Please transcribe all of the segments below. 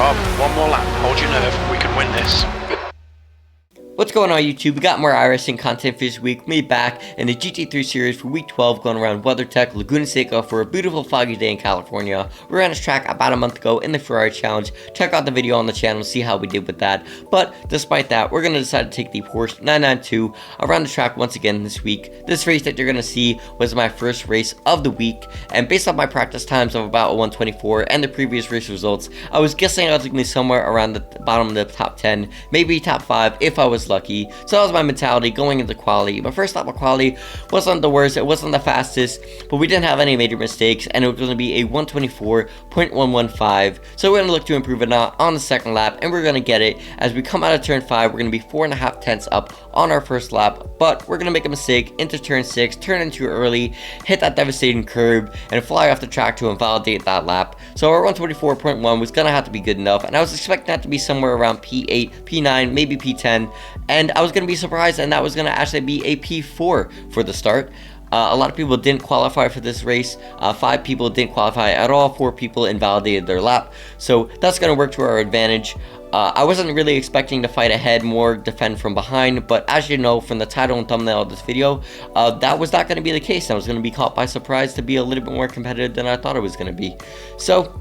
Rob, one more lap. Hold your nerve. We can win this. What's going on YouTube? We got more iRacing content for this week. Me back in the GT3 series for week 12, going around WeatherTech, Laguna Seca for a beautiful foggy day in California. We ran this track about a month ago in the Ferrari Challenge. Check out the video on the channel, see how we did with that. But despite that, we're going to decide to take the Porsche 992 around the track once again this week. This race that you're going to see was my first race of the week, and based off my practice times of about a 124 and the previous race results, I was guessing I was going to be somewhere around the bottom of the top 10, maybe top 5 if I was lucky. So that was my mentality going into quali. My first lap of quali wasn't the worst, it wasn't the fastest, but we didn't have any major mistakes, and it was going to be a 124.115. So we're going to look to improve it now on the second lap, and we're going to get it as we come out of turn 5. We're going to be 4.5 tenths up on our first lap, but we're going to make a mistake into turn 6, turn in too early, hit that devastating curb, and fly off the track to invalidate that lap. So our 124.1 was going to have to be good enough, and I was expecting that to be somewhere around P8, P9, maybe P10, and I was going to be surprised, and that was going to actually be a P4 for the start. A lot of people didn't qualify for this race. 5 people didn't qualify at all. 4 people invalidated their lap. So that's going to work to our advantage. I wasn't really expecting to fight ahead, more defend from behind, but as you know from the title and thumbnail of this video, that was not going to be the case. I was going to be caught by surprise to be a little bit more competitive than I thought it was going to be. So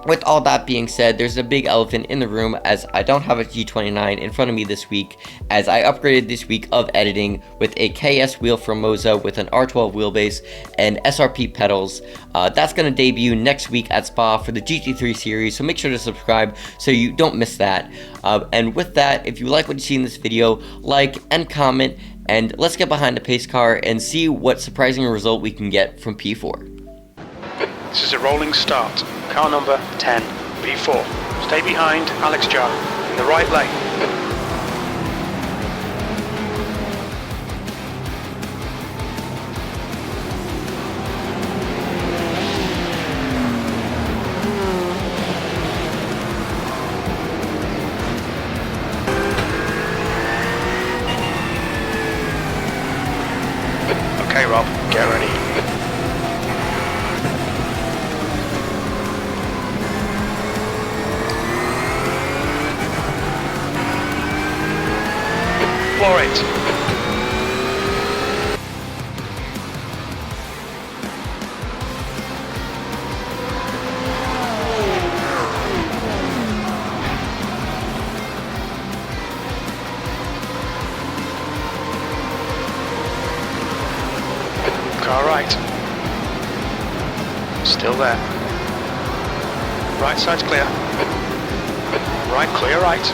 with all that being said, there's a big elephant in the room as I don't have a G29 in front of me this week, as I upgraded this week of editing with a KS wheel from Moza with an R12 wheelbase and SRP pedals. That's going to debut next week at Spa for the GT3 series, so make sure to subscribe so you don't miss that. And with that, if you like what you see in this video, like and comment, and let's get behind the pace car and see what surprising result we can get from P4. This is a rolling start. Car number 10, P4. Stay behind Alex Jar in the right lane. Okay, Rob, get ready. For it. Car right. Still there. Right side's clear. Right clear right.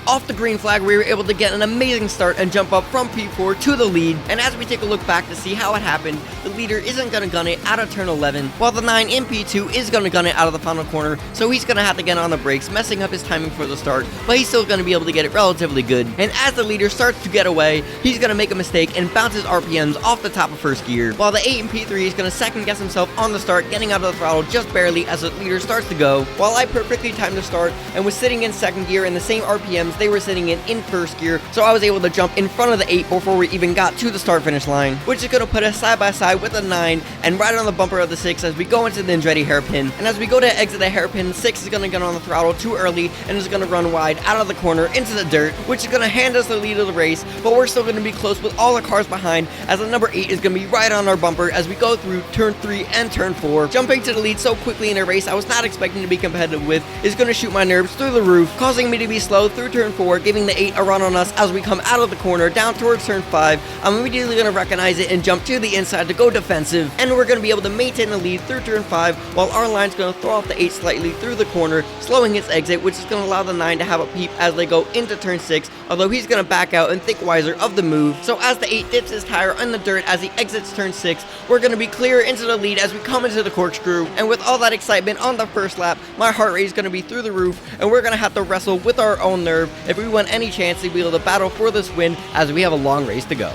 Off the green flag, we were able to get an amazing start and jump up from P4 to the lead, and as we take a look back to see how it happened, the leader isn't going to gun it out of turn 11, while the 9 in P2 is going to gun it out of the final corner, so he's going to have to get on the brakes, messing up his timing for the start, but he's still going to be able to get it relatively good. And as the leader starts to get away, he's going to make a mistake and bounce his RPMs off the top of first gear, while the 8 in P3 is going to second guess himself on the start, getting out of the throttle just barely as the leader starts to go, while I perfectly timed the start and was sitting in second gear in the same RPMs they were sitting in first gear, so I was able to jump in front of the 8 before we even got to the start finish line, which is going to put us side by side with the 9 and right on the bumper of the 6 as we go into the Andretti hairpin. And as we go to exit the hairpin, 6 is going to get on the throttle too early and is going to run wide out of the corner into the dirt, which is going to hand us the lead of the race, but we're still going to be close with all the cars behind as the number 8 is going to be right on our bumper as we go through turn 3 and turn 4. Jumping to the lead so quickly in a race I was not expecting to be competitive with is going to shoot my nerves through the roof, causing me to be slow through turn 4, giving the 8 a run on us as we come out of the corner down towards turn 5. I'm immediately going to recognize it and jump to the inside to go defensive, and we're going to be able to maintain the lead through turn 5 while our line's going to throw off the 8 slightly through the corner, slowing its exit, which is going to allow the 9 to have a peep as they go into turn 6, although he's going to back out and think wiser of the move. So as the 8 dips his tire in the dirt as he exits turn 6, we're going to be clear into the lead as we come into the corkscrew, and with all that excitement on the first lap, my heart rate is going to be through the roof, and we're going to have to wrestle with our own nerve if we want any chance to be able to battle for this win as we have a long race to go.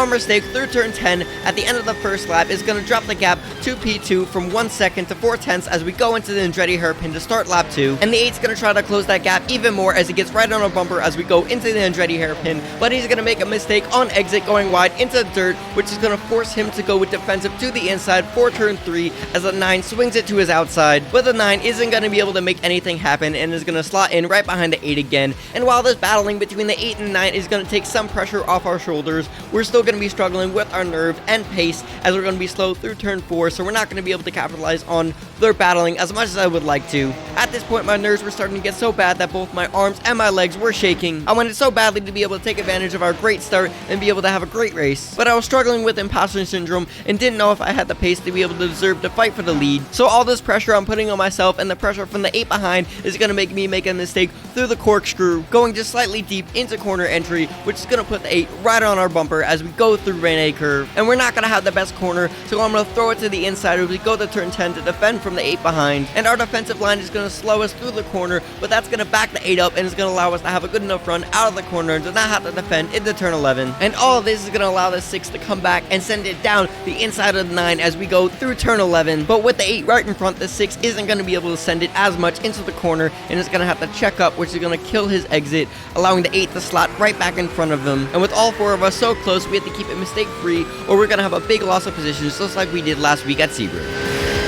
our mistake through turn 10 at the end of the first lap is going to drop the gap to P2 from 1 second to 4 tenths as we go into the Andretti hairpin to start lap 2. And the 8's going to try to close that gap even more as he gets right on a bumper as we go into the Andretti hairpin, but he's going to make a mistake on exit going wide into the dirt, which is going to force him to go with defensive to the inside for turn 3 as the 9 swings it to his outside. But the 9 isn't going to be able to make anything happen and is going to slot in right behind the 8 again. And while this battling between the 8 and the 9 is going to take some pressure off our shoulders, we're still going to be struggling with our nerve and pace as we're going to be slow through turn 4, so we're not going to be able to capitalize on their battling as much as I would like to. At this point, my nerves were starting to get so bad that both my arms and my legs were shaking. I wanted so badly to be able to take advantage of our great start and be able to have a great race, but I was struggling with imposter syndrome and didn't know if I had the pace to be able to deserve to fight for the lead. So all this pressure I'm putting on myself and the pressure from the 8 behind is going to make me make a mistake through the corkscrew, going just slightly deep into corner entry, which is going to put the 8 right on our bumper as we go through Rene curve. And we're not going to have the best corner, so I'm going to throw it to the inside as we go to turn 10 to defend from the 8 behind. And our defensive line is going to slow us through the corner, but that's going to back the 8 up and is going to allow us to have a good enough run out of the corner and to not have to defend into turn 11. And all of this is going to allow the 6 to come back and send it down the inside of the 9 as we go through turn 11. But with the 8 right in front, the 6 isn't going to be able to send it as much into the corner and is going to have to check up, which is going to kill his exit, allowing the 8 to slot right back in front of him. And with all 4 of us so close, we have to keep it mistake free or we're going to have a big loss of positions just like we did last week at Sebring.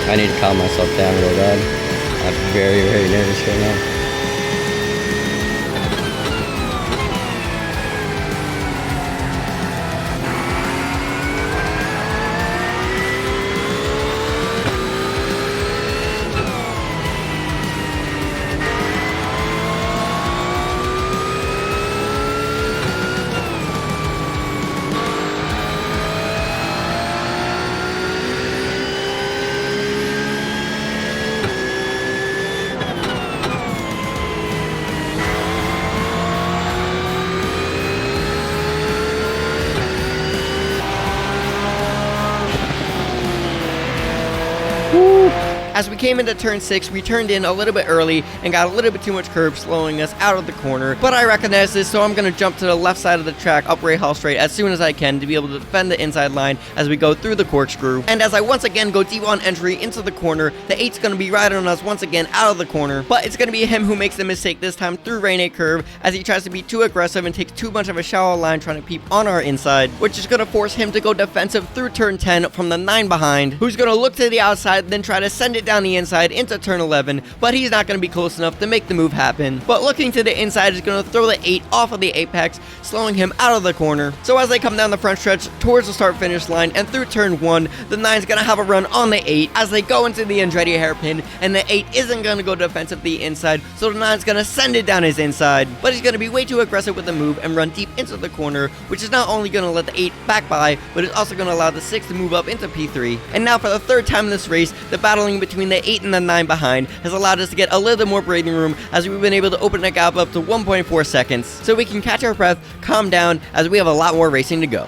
I need to calm myself down real bad. I'm very, very nervous right now. As we came into turn 6, we turned in a little bit early and got a little bit too much curb, slowing us out of the corner. But I recognize this, so I'm going to jump to the left side of the track up Rahal straight as soon as I can to be able to defend the inside line as we go through the corkscrew. And as I once again go deep on entry into the corner, the 8's going to be right on us once again out of the corner. But it's going to be him who makes the mistake this time through Rene curve as he tries to be too aggressive and takes too much of a shallow line trying to peep on our inside, which is going to force him to go defensive through turn 10 from the 9 behind, who's going to look to the outside, then try to send it down the inside into turn 11, but he's not going to be close enough to make the move happen. But looking to the inside is going to throw the 8 off of the apex, slowing him out of the corner. So as they come down the front stretch towards the start finish line and through turn 1, the 9's going to have a run on the 8 as they go into the Andretti hairpin, and the 8 isn't going to go defensive the inside, so the 9's going to send it down his inside. But he's going to be way too aggressive with the move and run deep into the corner, which is not only going to let the 8 back by, but it's also going to allow the 6 to move up into P3. And now for the third time in this race, the battling between the 8 and the 9 behind has allowed us to get a little more breathing room as we've been able to open the gap up to 1.4 seconds, so we can catch our breath, calm down, as we have a lot more racing to go.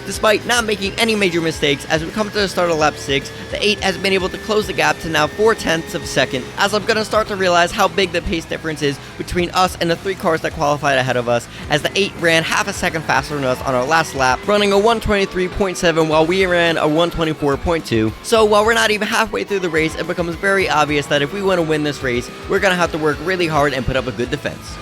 despite not making any major mistakes. As we come to the start of lap 6, the 8 has been able to close the gap to now 0.4 of a second, as I'm going to start to realize how big the pace difference is between us and the 3 cars that qualified ahead of us, as the 8 ran half a second faster than us on our last lap, running a 123.7 while we ran a 124.2. So while we're not even halfway through the race, it becomes very obvious that if we want to win this race, we're going to have to work really hard and put up a good defense.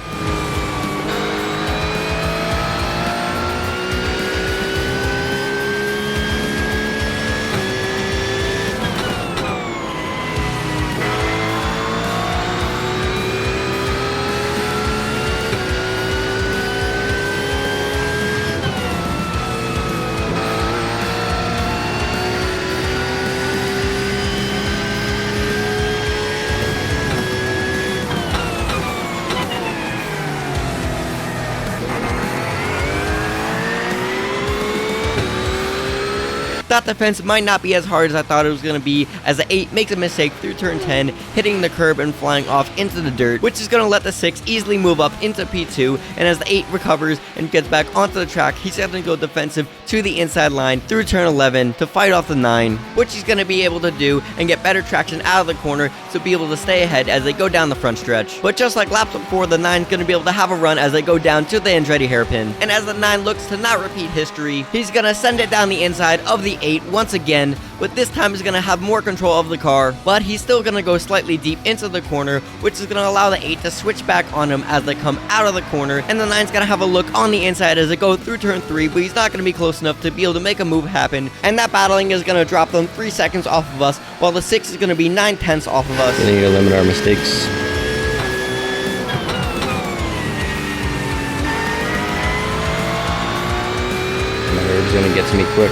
That defense might not be as hard as I thought it was going to be, as the 8 makes a mistake through turn 10, hitting the curb and flying off into the dirt, which is going to let the 6 easily move up into P2, and as the 8 recovers and gets back onto the track, he's going to go defensive to the inside line through turn 11 to fight off the 9, which he's going to be able to do and get better traction out of the corner to be able to stay ahead as they go down the front stretch. But just like laps before, the 9 is going to be able to have a run as they go down to the Andretti hairpin, and as the 9 looks to not repeat history, he's going to send it down the inside of the 8 once again, but this time he's going to have more control of the car, but he's still going to go slightly deep into the corner, which is going to allow the 8 to switch back on him as they come out of the corner, and the 9's going to have a look on the inside as they go through turn 3, but he's not going to be close enough to be able to make a move happen, and that battling is going to drop them 3 seconds off of us, while the 6 is going to be 9/10 off of us. We need to limit our mistakes. My herb's going to get to me quick.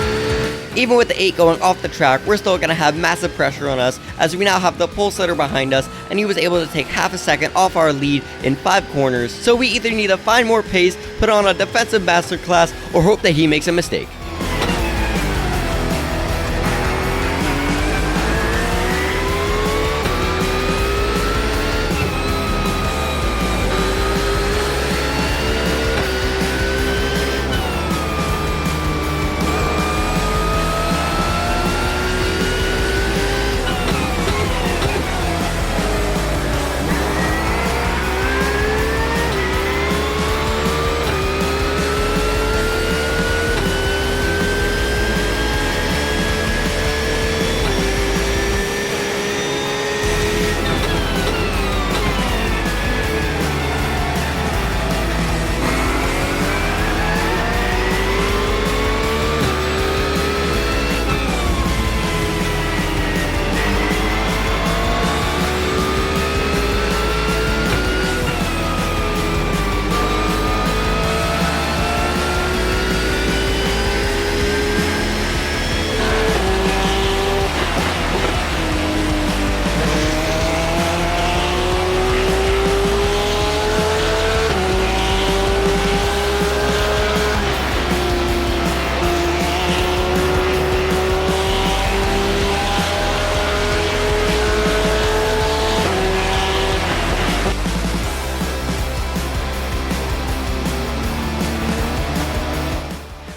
Even with the 8 going off the track, we're still going to have massive pressure on us, as we now have the pole sitter behind us, and he was able to take half a second off our lead in 5 corners. So we either need to find more pace, put on a defensive masterclass, or hope that he makes a mistake.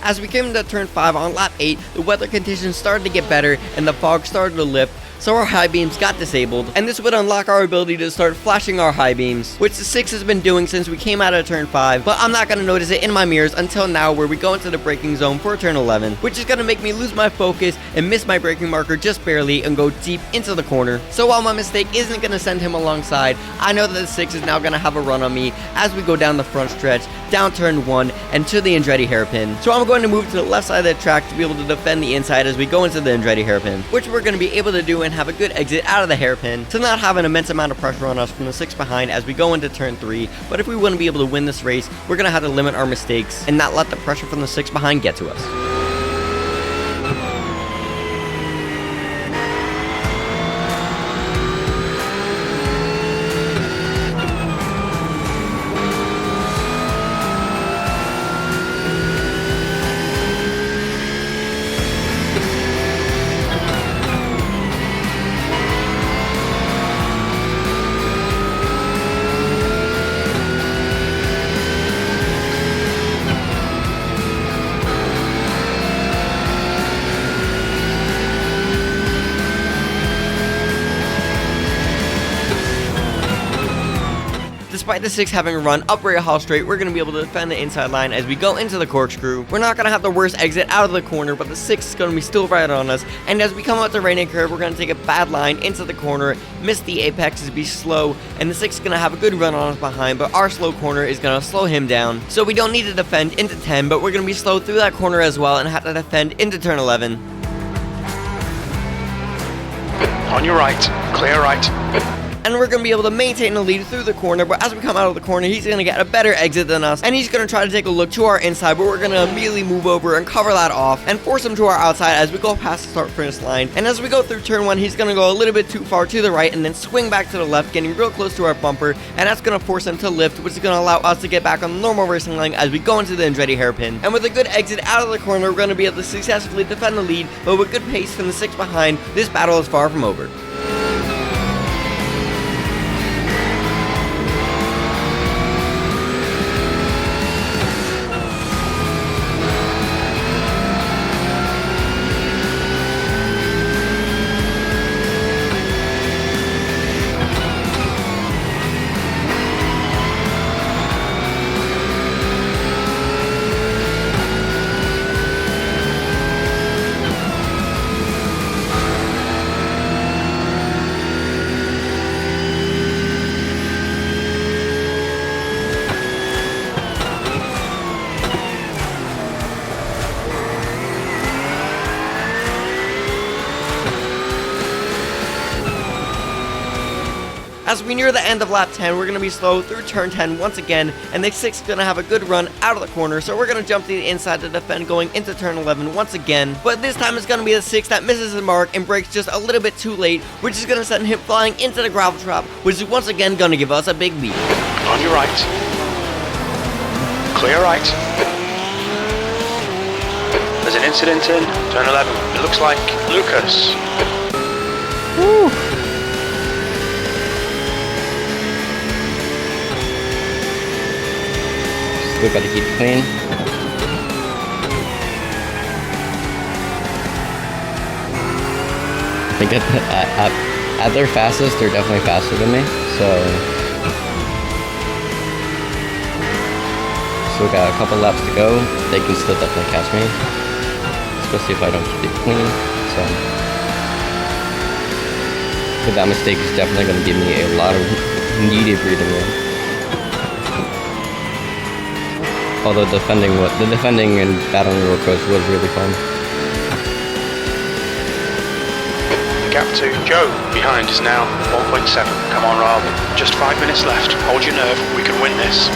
As we came into turn 5 on lap 8, the weather conditions started to get better and the fog started to lift, so our high beams got disabled, and this would unlock our ability to start flashing our high beams, which the 6 has been doing since we came out of turn 5, but I'm not going to notice it in my mirrors until now, where we go into the braking zone for turn 11, which is going to make me lose my focus and miss my braking marker just barely and go deep into the corner. So while my mistake isn't going to send him alongside, I know that the 6 is now going to have a run on me as we go down the front stretch, down turn 1, and to the Andretti hairpin. So I'm going to move to the left side of the track to be able to defend the inside as we go into the Andretti hairpin, which we're going to be able to do and have a good exit out of the hairpin to not have an immense amount of pressure on us from the 6 behind as we go into turn 3. But if we want to be able to win this race, we're going to have to limit our mistakes and not let the pressure from the 6 behind get to us. despite the 6 having a run up Rahal straight, we're going to be able to defend the inside line as we go into the corkscrew. We're not going to have the worst exit out of the corner, but the 6 is going to be still right on us, and as we come out the right-hand curve, we're going to take a bad line into the corner, miss the apex as be slow, and the 6 is going to have a good run on us behind, but our slow corner is going to slow him down. So we don't need to defend into 10, but we're going to be slow through that corner as well and have to defend into turn 11. On your right, clear right. And we're going to be able to maintain the lead through the corner, but as we come out of the corner, he's going to get a better exit than us, and he's going to try to take a look to our inside, but we're going to immediately move over and cover that off, and force him to our outside as we go past the start-finish line. And as we go through turn 1, he's going to go a little bit too far to the right, and then swing back to the left, getting real close to our bumper, and that's going to force him to lift, which is going to allow us to get back on the normal racing line as we go into the Andretti hairpin. And with a good exit out of the corner, we're going to be able to successfully defend the lead, but with good pace from the 6 behind, this battle is far from over. As we near the end of lap 10, we're going to be slow through turn 10 once again, and the 6 is going to have a good run out of the corner, so we're going to jump to the inside to defend going into turn 11 once again. But this time it's going to be the 6 that misses the mark and breaks just a little bit too late, which is going to send him flying into the gravel trap, which is once again going to give us a big lead. On your right. Clear right. There's an incident in turn 11. It looks like Lucas. Woo! Still got to keep it clean. I think at their fastest, they're definitely faster than me. So still got a couple laps to go. They can still definitely catch me, especially if I don't keep it clean. So, but that mistake is definitely going to give me a lot of needed breathing room. Although the defending and battling road course was really fun. Gap to Joe behind is now 1.7. Come on, Rob. Just 5 minutes left. Hold your nerve. We can win this.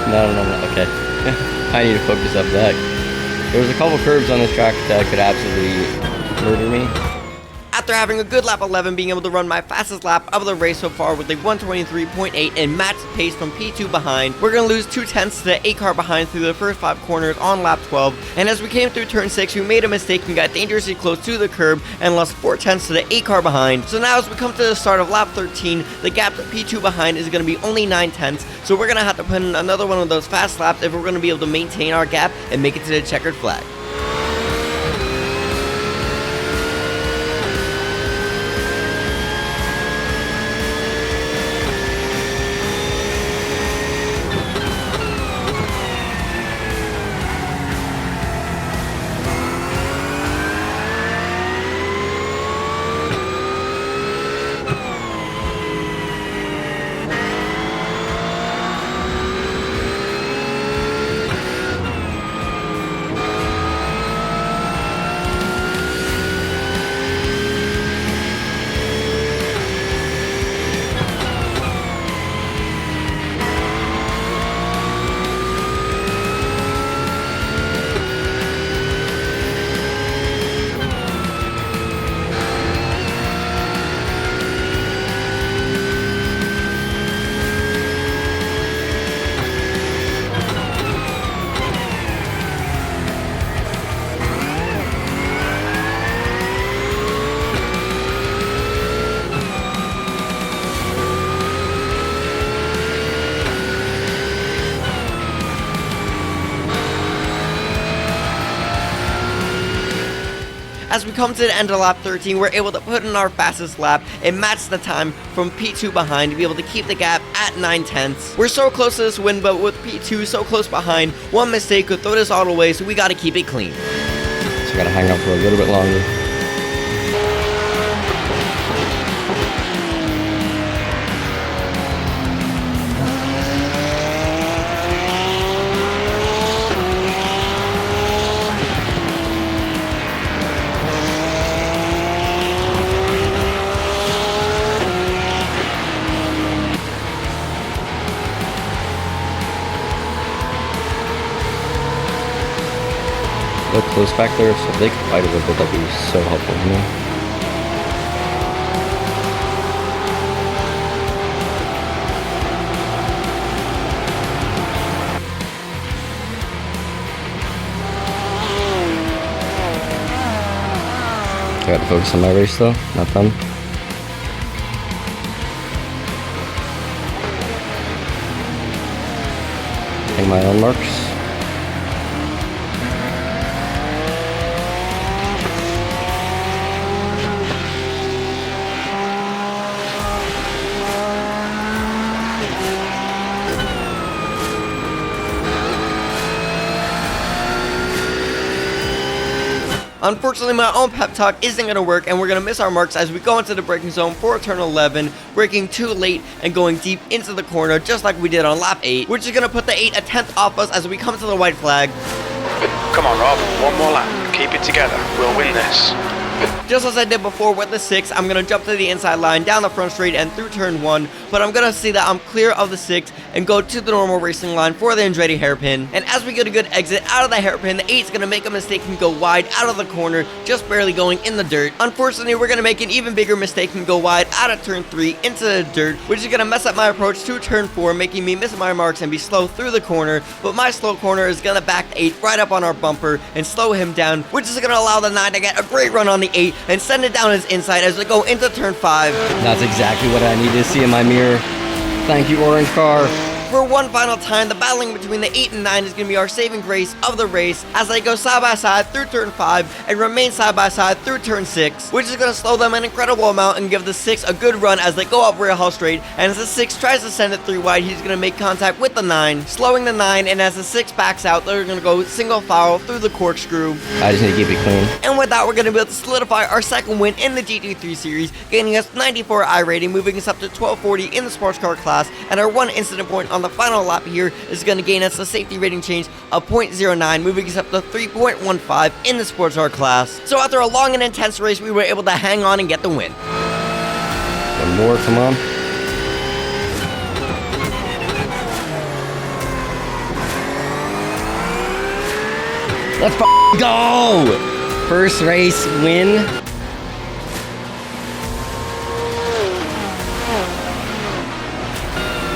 No, okay. I need to focus up that. There was a couple curves on this track that could absolutely murder me. After having a good lap 11, being able to run my fastest lap of the race so far with a 123.8 and match the pace from P2 behind, we're going to lose 2/10 to the 8 car behind through the first 5 corners on lap 12, and as we came through turn 6, we made a mistake and got dangerously close to the curb and lost 4/10 to the 8 car behind. So now as we come to the start of lap 13, the gap to P2 behind is going to be only 9/10, so we're going to have to put in another one of those fast laps if we're going to be able to maintain our gap and make it to the checkered flag. as we come to the end of lap 13, we're able to put in our fastest lap and match the time from P2 behind to be able to keep the gap at 9/10. We're so close to this win, but with P2 so close behind, one mistake could throw this all away, so we got to keep it clean. So gotta hang on for a little bit longer. Look close back there, so if they could fight a little bit, that'd be so helpful, you know? I gotta focus on my race though, not them. Take my own marks. Unfortunately, my own pep talk isn't going to work, and we're going to miss our marks as we go into the braking zone for turn 11, braking too late and going deep into the corner, just like we did on lap 8, which is going to put the 8 a tenth off us as we come to the white flag. Come on, Rob, one more lap. Keep it together. We'll win this. Just as I did before with the 6, I'm going to jump to the inside line, down the front straight, and through turn 1, but I'm going to see that I'm clear of the 6 and go to the normal racing line for the Andretti hairpin. And as we get a good exit out of the hairpin, the 8's going to make a mistake and go wide out of the corner, just barely going in the dirt. Unfortunately, we're going to make an even bigger mistake and go wide out of turn 3 into the dirt, which is going to mess up my approach to turn 4, making me miss my marks and be slow through the corner. But my slow corner is going to back the 8 right up on our bumper and slow him down, which is going to allow the 9 to get a great run on the 8 and send it down his inside as we go into turn 5. That's exactly what I needed to see in my mirror. Thank you, orange car. For one final time, the battling between the 8 and 9 is going to be our saving grace of the race as they go side by side through turn 5 and remain side by side through turn 6, which is going to slow them an incredible amount and give the 6 a good run as they go up real hell straight. And as the 6 tries to send it 3 wide, he's going to make contact with the 9, slowing the 9, and as the 6 backs out, they're going to go single file through the corkscrew. I just need to keep it clean. And with that, we're going to be able to solidify our second win in the GT3 series, gaining us 94 I rating, moving us up to 1240 in the sports car class, and our 1 incident point on the final lap here is going to gain us a safety rating change of 0.09, moving us up to 3.15 in the sports car class. So after a long and intense race, we were able to hang on and get the win. One more, come on. Let's go! First race win.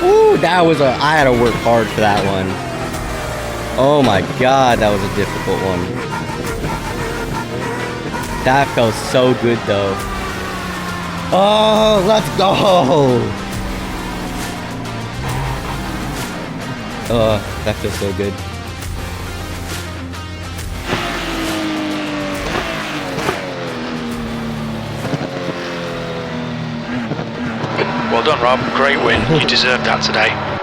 Woo, that was I had to work hard for that one. Oh my god, that was a difficult one. That felt so good though. Oh, let's go! Oh, that feels so good. Well done, Rob. Great win. You deserved that today.